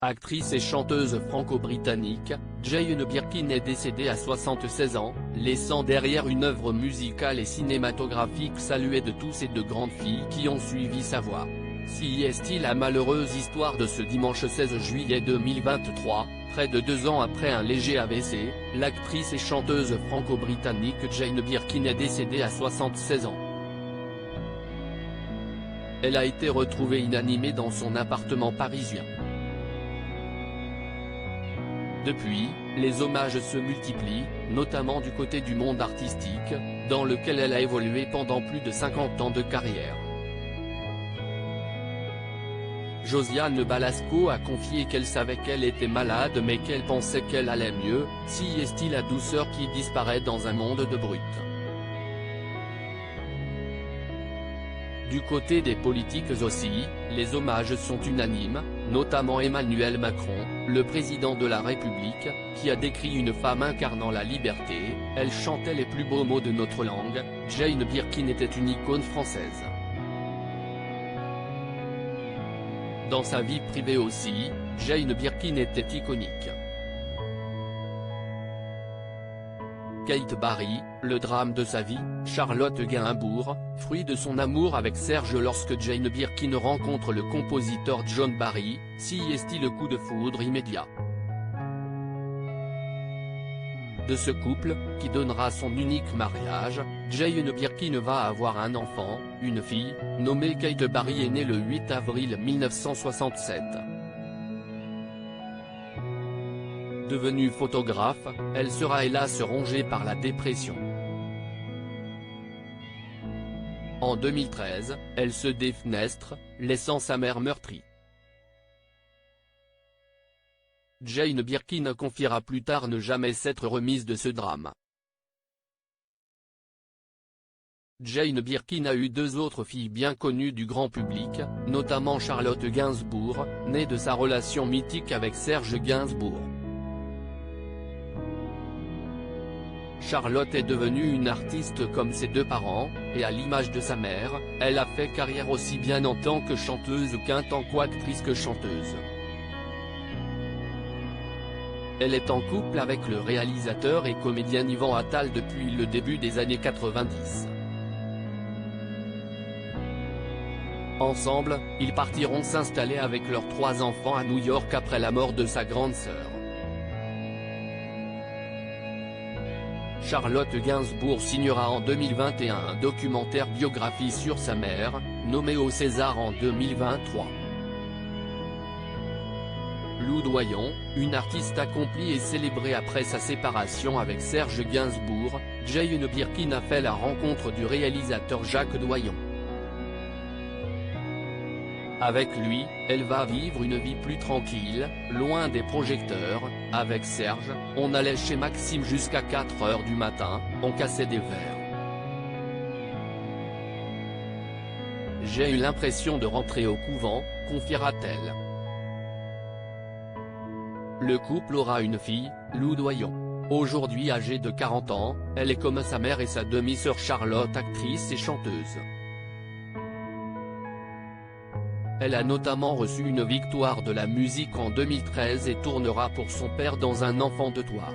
Actrice et chanteuse franco-britannique, Jane Birkin est décédée à 76 ans, laissant derrière une œuvre musicale et cinématographique saluée de tous et de grandes filles qui ont suivi sa voix. Si est la malheureuse histoire de ce dimanche 16 juillet 2023, près de 2 ans après un léger AVC, l'actrice et chanteuse franco-britannique Jane Birkin est décédée à 76 ans. Elle a été retrouvée inanimée dans son appartement parisien. Depuis, les hommages se multiplient, notamment du côté du monde artistique, dans lequel elle a évolué pendant plus de 50 ans de carrière. Josiane Balasco a confié qu'elle savait qu'elle était malade mais qu'elle pensait qu'elle allait mieux, si est la douceur qui disparaît dans un monde de brutes. Du côté des politiques aussi, les hommages sont unanimes, notamment Emmanuel Macron, le président de la République, qui a décrit une femme incarnant la liberté. Elle chantait les plus beaux mots de notre langue. Jane Birkin était une icône française. Dans sa vie privée aussi, Jane Birkin était iconique. Kate Barry, le drame de sa vie, Charlotte Gainsbourg, fruit de son amour avec Serge lorsque Jane Birkin rencontre le compositeur John Barry, si est le coup de foudre immédiat. De ce couple, qui donnera son unique mariage, Jane Birkin va avoir un enfant, une fille, nommée Kate Barry est née le 8 avril 1967. Devenue photographe, elle sera hélas rongée par la dépression. En 2013, elle se défenestre, laissant sa mère meurtrie. Jane Birkin confiera plus tard ne jamais s'être remise de ce drame. Jane Birkin a eu 2 autres filles bien connues du grand public, notamment Charlotte Gainsbourg, née de sa relation mythique avec Serge Gainsbourg. Charlotte est devenue une artiste comme ses 2 parents, et à l'image de sa mère, elle a fait carrière aussi bien en tant que chanteuse qu'en tant qu'actrice que chanteuse. Elle est en couple avec le réalisateur et comédien Yvan Attal depuis le début des années 90. Ensemble, ils partiront s'installer avec leurs 3 enfants à New York après la mort de sa grande sœur. Charlotte Gainsbourg signera en 2021 un documentaire biographie sur sa mère, nommé au César en 2023. Lou Doyon, une artiste accomplie et célébrée après sa séparation avec Serge Gainsbourg, Jane Birkin a fait la rencontre du réalisateur Jacques Doyon. Avec lui, elle va vivre une vie plus tranquille, loin des projecteurs. Avec Serge, on allait chez Maxime jusqu'à 4 h du matin, on cassait des verres. J'ai eu l'impression de rentrer au couvent, confiera-t-elle. Le couple aura une fille, Lou Doyon. Aujourd'hui âgée de 40 ans, elle est comme sa mère et sa demi-sœur Charlotte, actrice et chanteuse. Elle a notamment reçu une victoire de la musique en 2013 et tournera pour son père dans Un enfant de toi.